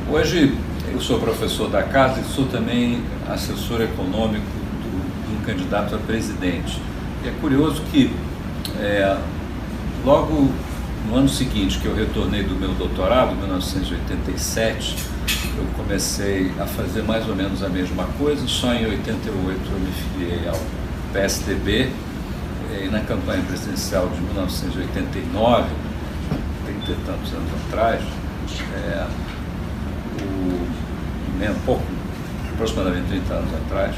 Hoje eu sou professor da casa e sou também assessor econômico de um candidato a presidente. E é curioso que logo no ano seguinte que eu retornei do meu doutorado, em 1987, eu comecei a fazer mais ou menos a mesma coisa, só em 88 eu me filiei ao PSDB, e na campanha presidencial de 1989, 30 e tantos anos atrás, aproximadamente 30 anos atrás,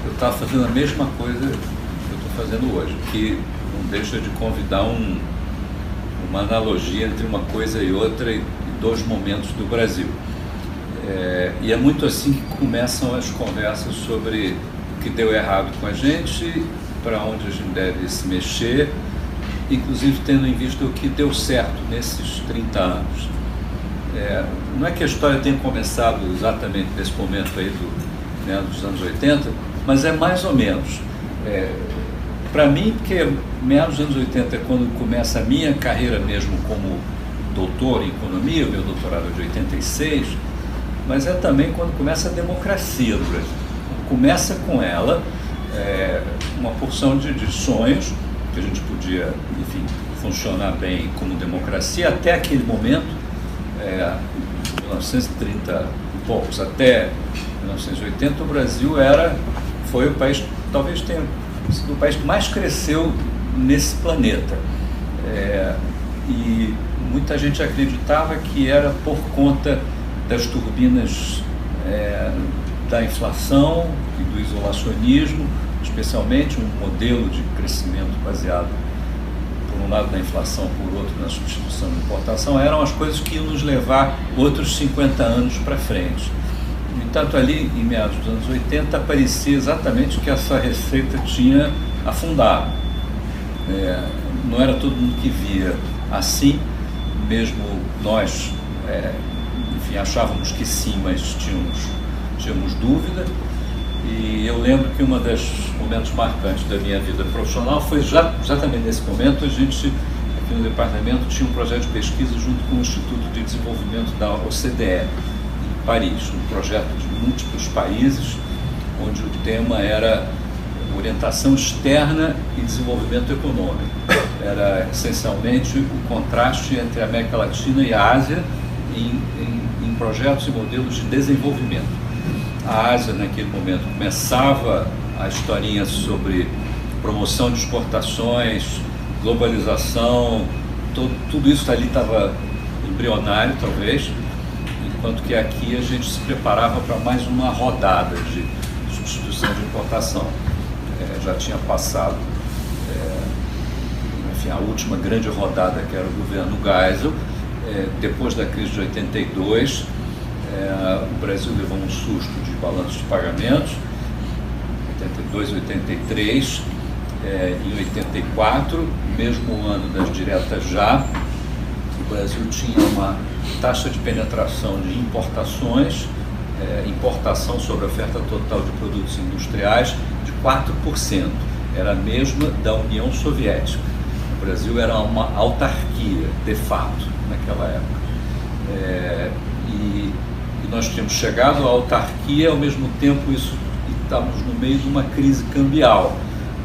eu estava fazendo a mesma coisa que eu estou fazendo hoje, que não deixa de convidar uma analogia entre uma coisa e outra e dois momentos do Brasil. E é muito assim que começam as conversas sobre o que deu errado com a gente, para onde a gente deve se mexer, inclusive tendo em vista o que deu certo nesses 30 anos. Não é que a história tenha começado exatamente nesse momento aí dos anos 80, mas é mais ou menos. Para mim, porque meados dos anos 80 é quando começa a minha carreira mesmo como doutor em economia, o meu doutorado é de 86, mas é também quando começa a democracia do Brasil. Começa com ela uma porção de sonhos que a gente podia, enfim, funcionar bem como democracia. Até aquele momento, 1930 e poucos até 1980, o Brasil foi o país, talvez tenha sido o país que mais cresceu nesse planeta. E muita gente acreditava que era por conta das turbinas da inflação e do isolacionismo, especialmente um modelo de crescimento baseado, por um lado, na inflação, por outro, na substituição de importação, eram as coisas que iam nos levar outros 50 anos para frente. No entanto, ali, em meados dos anos 80, parecia exatamente que essa receita tinha afundado. Não era todo mundo que via assim, mesmo nós, enfim, achávamos que sim, mas tínhamos dúvida. E eu lembro que um dos momentos marcantes da minha vida profissional foi exatamente nesse momento. A gente, aqui no departamento, tinha um projeto de pesquisa junto com o Instituto de Desenvolvimento da OCDE, em Paris, um projeto de múltiplos países, onde o tema era orientação externa e desenvolvimento econômico. Era essencialmente o contraste entre a América Latina e a Ásia em projetos e modelos de desenvolvimento. A Ásia, naquele momento, começava a historinha sobre promoção de exportações, globalização, tudo isso ali estava embrionário, talvez, enquanto que aqui a gente se preparava para mais uma rodada de substituição de importação. Já tinha passado, enfim, a última grande rodada, que era o governo Geisel. Depois da crise de 82, o Brasil levou um susto de balanço de pagamentos, 82 e 83, em 84, mesmo ano das diretas já, o Brasil tinha uma taxa de penetração de importações, importação sobre a oferta total de produtos industriais de 4%, era a mesma da União Soviética. O Brasil era uma autarquia, de fato, naquela época. E nós tínhamos chegado à autarquia, ao mesmo tempo estávamos no meio de uma crise cambial.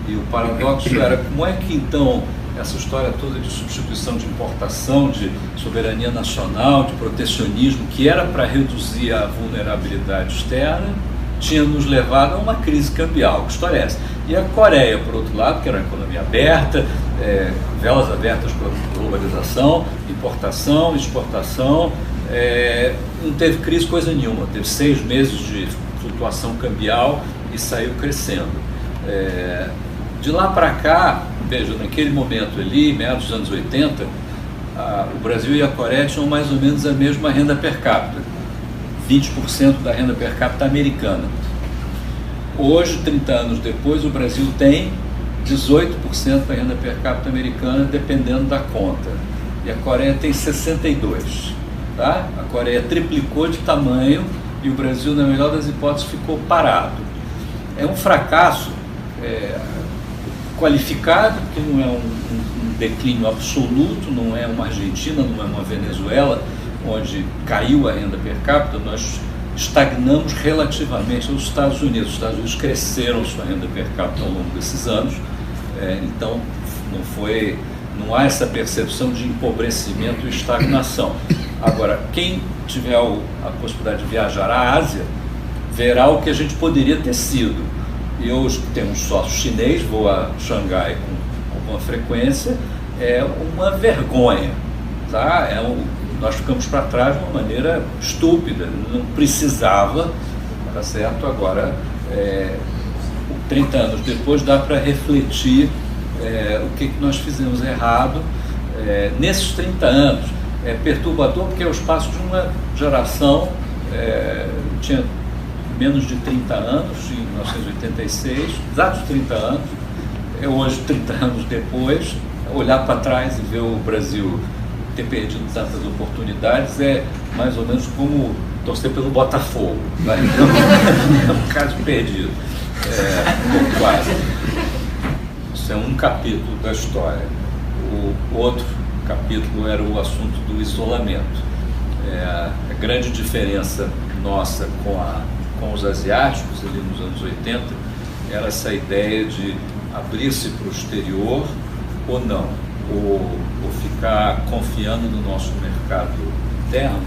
E o paradoxo era, como é que então essa história toda de substituição de importação, de soberania nacional, de protecionismo, que era para reduzir a vulnerabilidade externa, tinha nos levado a uma crise cambial? Que história é essa? E a Coreia, por outro lado, que era uma economia aberta, velas abertas para a globalização, importação, exportação, não teve crise coisa nenhuma, teve 6 meses de flutuação cambial e saiu crescendo. De lá para cá, veja, naquele momento ali, meados dos anos 80, o Brasil e a Coreia tinham mais ou menos a mesma renda per capita, 20% da renda per capita americana. Hoje, 30 anos depois, o Brasil tem 18% da renda per capita americana, dependendo da conta, e a Coreia tem 62%. Tá? A Coreia triplicou de tamanho e o Brasil, na melhor das hipóteses, ficou parado. É um fracasso qualificado, que não é um declínio absoluto, não é uma Argentina, não é uma Venezuela, onde caiu a renda per capita, nós estagnamos relativamente aos Estados Unidos. Os Estados Unidos cresceram sua renda per capita ao longo desses anos, então não há essa percepção de empobrecimento e estagnação. Agora, quem tiver a possibilidade de viajar à Ásia, verá o que a gente poderia ter sido. Eu tenho um sócio chinês, vou a Xangai com alguma frequência, é uma vergonha, tá? Nós ficamos para trás de uma maneira estúpida, não precisava, tá certo? Agora, 30 anos depois, dá para refletir o que nós fizemos errado nesses 30 anos. É perturbador porque é o espaço de uma geração, tinha menos de 30 anos, em 1986, exatos 30 anos, hoje, 30 anos depois, olhar para trás e ver o Brasil ter perdido tantas oportunidades é mais ou menos como torcer pelo Botafogo, né? É um caso perdido, quase. Isso é um capítulo da história. O outro capítulo era o assunto do isolamento. A grande diferença nossa com os asiáticos ali nos anos 80 era essa ideia de abrir-se para o exterior ou não, ou ficar confiando no nosso mercado interno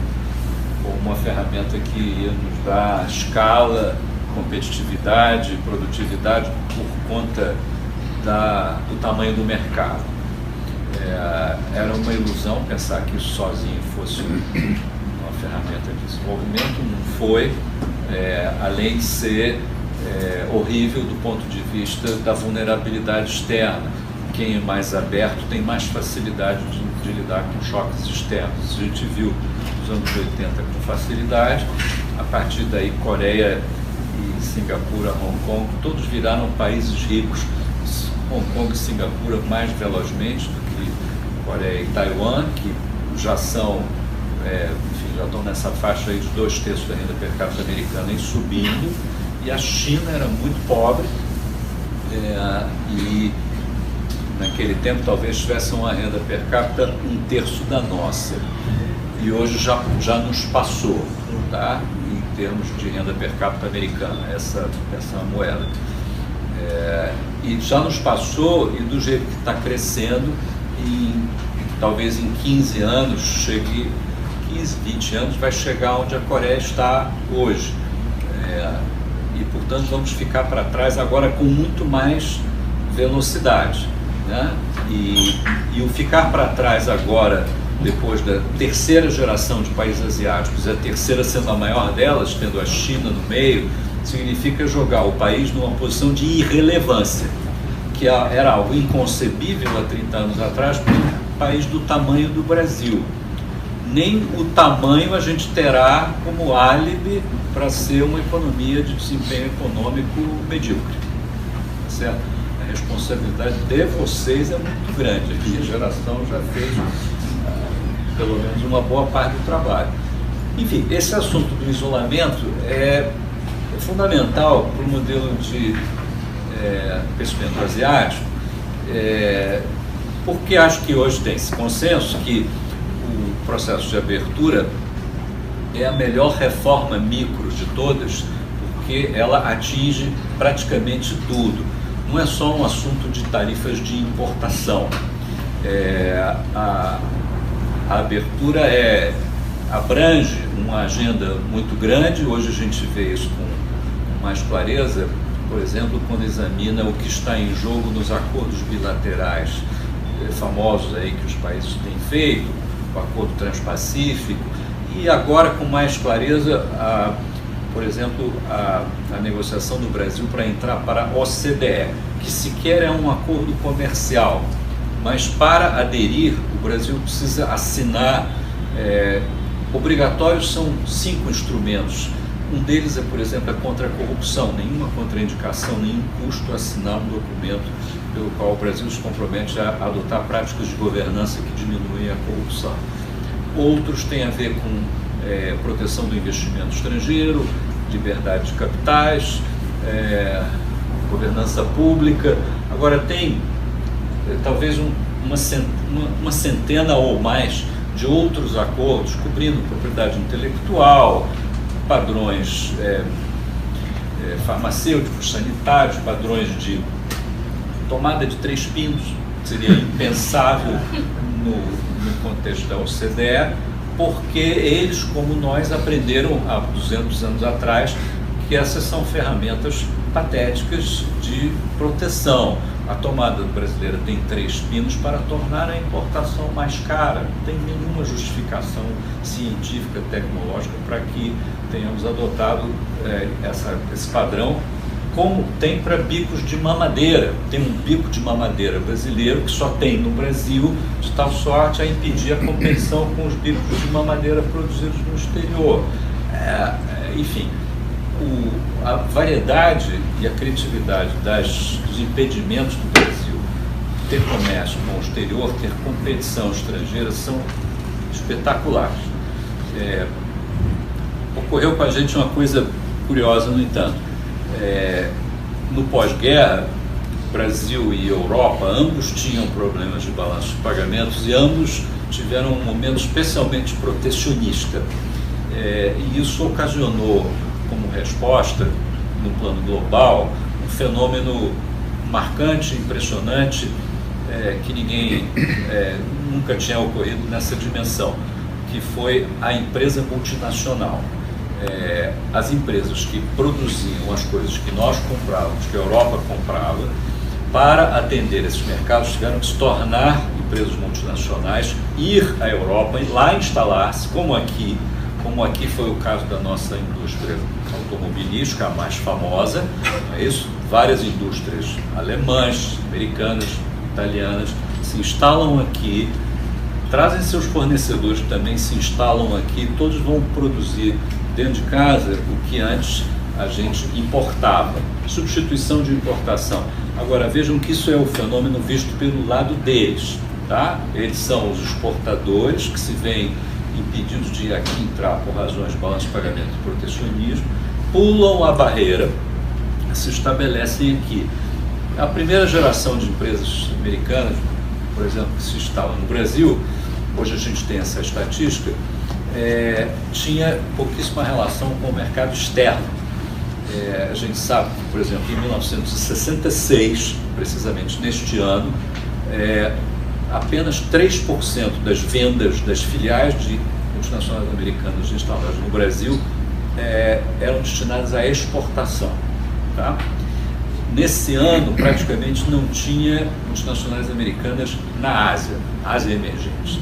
como uma ferramenta que ia nos dar escala, competitividade, produtividade por conta do tamanho do mercado. Era uma ilusão pensar que isso sozinho fosse uma ferramenta de desenvolvimento, não foi, além de ser horrível do ponto de vista da vulnerabilidade externa. Quem é mais aberto tem mais facilidade de lidar com choques externos. A gente viu nos anos 80 com facilidade, a partir daí Coreia e Singapura, Hong Kong, todos viraram países ricos. Hong Kong e Singapura mais velozmente do que Coreia e Taiwan, que já são, já estão nessa faixa aí de 2/3 da renda per capita americana e subindo, e a China era muito pobre, e naquele tempo talvez tivesse uma renda per capita 1/3 da nossa, e hoje já nos passou, tá? Em termos de renda per capita americana, essa moeda. E já nos passou, e do jeito que está crescendo, talvez em 15 anos, 15, 20 anos, vai chegar onde a Coreia está hoje. E, portanto, vamos ficar para trás agora com muito mais velocidade, né? E o ficar para trás agora, depois da terceira geração de países asiáticos, a terceira sendo a maior delas, tendo a China no meio, significa jogar o país numa posição de irrelevância, que era algo inconcebível há 30 anos atrás para um país do tamanho do Brasil. Nem o tamanho a gente terá como álibi para ser uma economia de desempenho econômico medíocre, certo? A responsabilidade de vocês é muito grande. A minha geração já fez pelo menos uma boa parte do trabalho. Enfim, esse assunto do isolamento é fundamental para o modelo de crescimento asiático, porque acho que hoje tem esse consenso que o processo de abertura é a melhor reforma micro de todas, porque ela atinge praticamente tudo. Não é só um assunto de tarifas de importação. A abertura abrange uma agenda muito grande. Hoje a gente vê isso com mais clareza, por exemplo, quando examina o que está em jogo nos acordos bilaterais famosos aí que os países têm feito, o Acordo Transpacífico, e agora com mais clareza, por exemplo, a negociação do Brasil para entrar para a OCDE, que sequer é um acordo comercial, mas para aderir o Brasil precisa assinar, obrigatórios são 5 instrumentos. Um deles é, por exemplo, a contra a corrupção. Nenhuma contraindicação, nenhum custo assinar um documento pelo qual o Brasil se compromete a adotar práticas de governança que diminuem a corrupção. Outros têm a ver com proteção do investimento estrangeiro, liberdade de capitais, governança pública. Agora tem talvez uma centena ou mais de outros acordos cobrindo propriedade intelectual, padrões farmacêuticos, sanitários, padrões de tomada de 3 pinos, que seria impensável no contexto da OCDE, porque eles, como nós, aprenderam há 200 anos atrás que essas são ferramentas patéticas de proteção. A tomada brasileira tem 3 pinos para tornar a importação mais cara. Não tem nenhuma justificação científica, tecnológica para que tenhamos adotado esse padrão, como tem para bicos de mamadeira. Tem um bico de mamadeira brasileiro que só tem no Brasil, de tal sorte a impedir a competição com os bicos de mamadeira produzidos no exterior. Enfim, a variedade e a criatividade dos impedimentos do Brasil ter comércio com o exterior, ter competição estrangeira, são espetaculares. Ocorreu com a gente uma coisa curiosa, no entanto. No pós-guerra, Brasil e Europa, ambos tinham problemas de balanço de pagamentos e ambos tiveram um momento especialmente protecionista. E isso ocasionou, como resposta, no plano global, um fenômeno marcante, impressionante, que ninguém nunca tinha ocorrido nessa dimensão, que foi a empresa multinacional. As empresas que produziam as coisas que nós comprávamos, que a Europa comprava, para atender esses mercados, tiveram que se tornar empresas multinacionais, ir à Europa e lá instalar-se, como aqui foi o caso da nossa indústria automobilística, a mais famosa, não é isso? Várias indústrias alemãs, americanas, italianas se instalam aqui, trazem seus fornecedores que também se instalam aqui, todos vão produzir dentro de casa o que antes a gente importava. Substituição de importação. Agora, vejam que isso é o fenômeno visto pelo lado deles, tá? Eles são os exportadores que se veem impedidos de aqui entrar por razões de balanço de pagamento e protecionismo, pulam a barreira, se estabelecem aqui. A primeira geração de empresas americanas, por exemplo, que se instala no Brasil, hoje a gente tem essa estatística, tinha pouquíssima relação com o mercado externo. A gente sabe que, por exemplo, em 1966, precisamente neste ano, apenas 3% das vendas das filiais de multinacionais americanas instaladas no Brasil eram destinadas à exportação. Tá? Nesse ano, praticamente não tinha multinacionais americanas na Ásia emergente.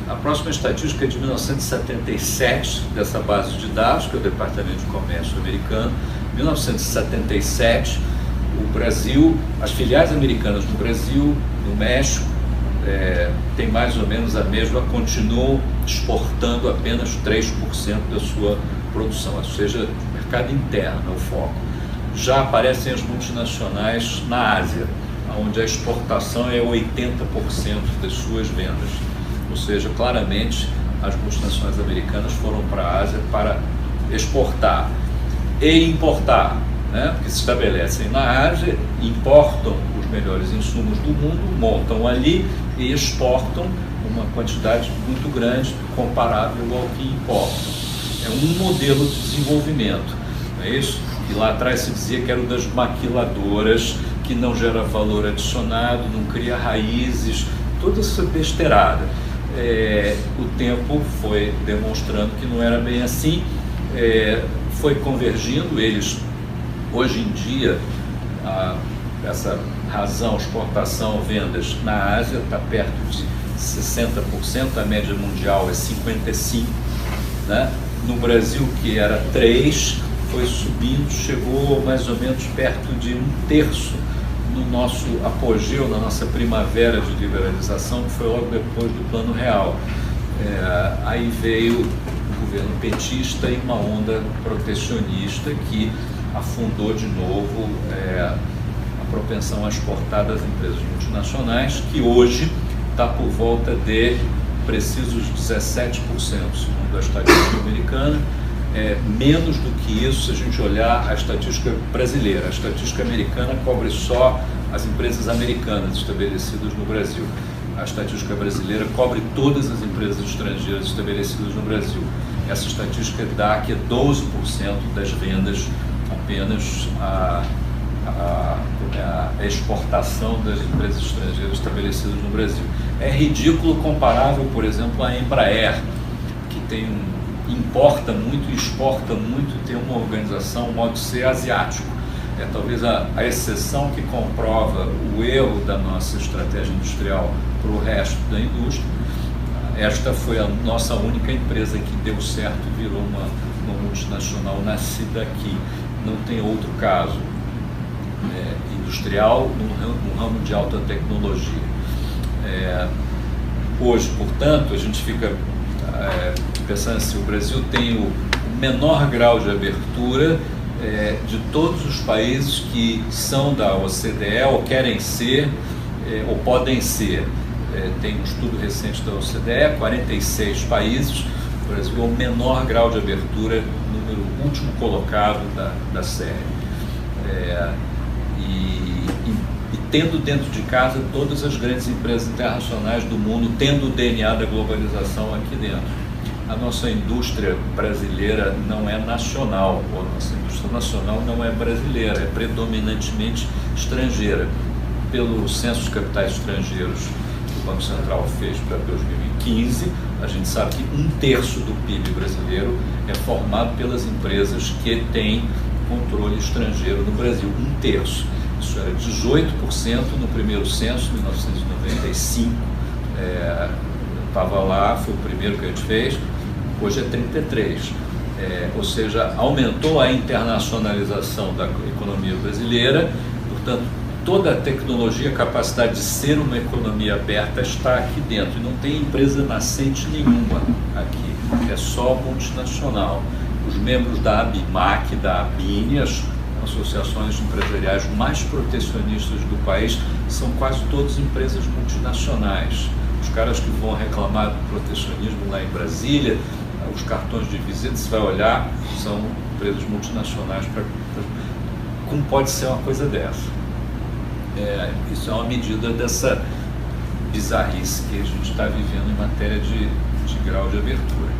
A próxima estatística é de 1977, dessa base de dados, que é o Departamento de Comércio americano. 1977, o Brasil, as filiais americanas no Brasil, no México, tem mais ou menos a mesma, continuam exportando apenas 3% da sua produção, ou seja, mercado interno é o foco. Já aparecem as multinacionais na Ásia, onde a exportação é 80% das suas vendas. Ou seja, claramente as multinacionais americanas foram para a Ásia para exportar e importar, né? Porque se estabelecem na Ásia, importam os melhores insumos do mundo, montam ali e exportam uma quantidade muito grande, comparável ao que importam. É um modelo de desenvolvimento, não é isso? E lá atrás se dizia que era o das maquiladoras, que não gera valor adicionado, não cria raízes, toda essa besteirada. O tempo foi demonstrando que não era bem assim, foi convergindo. Eles, hoje em dia, essa razão, exportação, vendas na Ásia está perto de 60%, a média mundial é 55%, né? No Brasil, que era 3%, foi subindo, chegou mais ou menos perto de 1/3 no nosso apogeu, na nossa primavera de liberalização, que foi logo depois do Plano Real. Aí veio o governo petista e uma onda protecionista que afundou de novo a propensão a exportar das empresas multinacionais, que hoje está por volta de precisos 17%, segundo a estatística americana. Menos do que isso se a gente olhar a estatística brasileira. A estatística americana cobre só as empresas americanas estabelecidas no Brasil. a estatística brasileira cobre todas as empresas estrangeiras estabelecidas no Brasil. Essa estatística dá que 12% das vendas apenas a exportação das empresas estrangeiras estabelecidas no Brasil. É ridículo comparável, por exemplo, à Embraer, que importa muito e exporta muito, tem uma organização, um modo de ser asiático. É talvez a exceção que comprova o erro da nossa estratégia industrial para o resto da indústria. Esta foi a nossa única empresa que deu certo e virou uma multinacional nascida aqui. Não tem outro caso industrial no ramo de alta tecnologia. Hoje, portanto, a gente fica pensando assim, o Brasil tem o menor grau de abertura de todos os países que são da OCDE ou querem ser ou podem ser. Tem um estudo recente da OCDE, 46 países, o Brasil é o menor grau de abertura, número último colocado da série. E tendo dentro de casa todas as grandes empresas internacionais do mundo, tendo o DNA da globalização aqui dentro. A nossa indústria brasileira não é nacional, ou a nossa indústria nacional não é brasileira, é predominantemente estrangeira. Pelo Censo de Capitais Estrangeiros que o Banco Central fez para 2015, a gente sabe que 1/3 do PIB brasileiro é formado pelas empresas que têm controle estrangeiro no Brasil, 1/3. Isso era 18% no primeiro censo, em 1995. Estava lá, foi o primeiro que a gente fez, hoje é 33%. Ou seja, aumentou a internacionalização da economia brasileira, portanto, toda a tecnologia, a capacidade de ser uma economia aberta está aqui dentro. E não tem empresa nascente nenhuma aqui, é só multinacional. Os membros da ABIMAC, da ABINE, as associações empresariais mais protecionistas do país, são quase todas empresas multinacionais. Os caras que vão reclamar do protecionismo lá em Brasília, os cartões de visita, você vai olhar, são empresas multinacionais. Como pode ser uma coisa dessa? Isso é uma medida dessa bizarrice que a gente está vivendo em matéria de grau de abertura.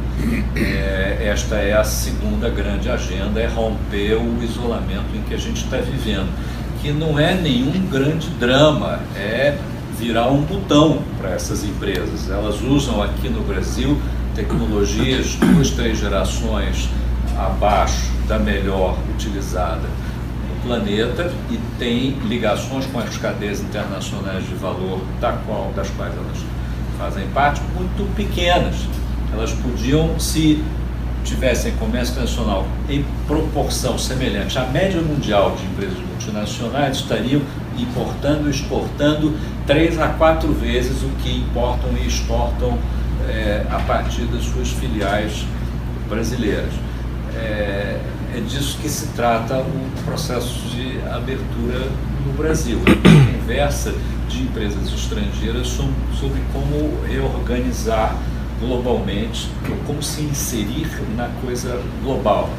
Esta é a segunda grande agenda, é romper o isolamento em que a gente está vivendo, que não é nenhum grande drama, é virar um botão para essas empresas. Elas usam aqui no Brasil tecnologias 2, 3 gerações abaixo da melhor utilizada no planeta e tem ligações com as cadeias internacionais de valor das quais elas fazem parte, muito pequenas. Elas podiam, se tivessem comércio internacional em proporção semelhante à média mundial de empresas multinacionais, estariam importando e exportando 3 a 4 vezes o que importam e exportam a partir das suas filiais brasileiras. É disso que se trata o processo de abertura no Brasil. A conversa de empresas estrangeiras sobre como reorganizar globalmente, ou como se inserir na coisa global.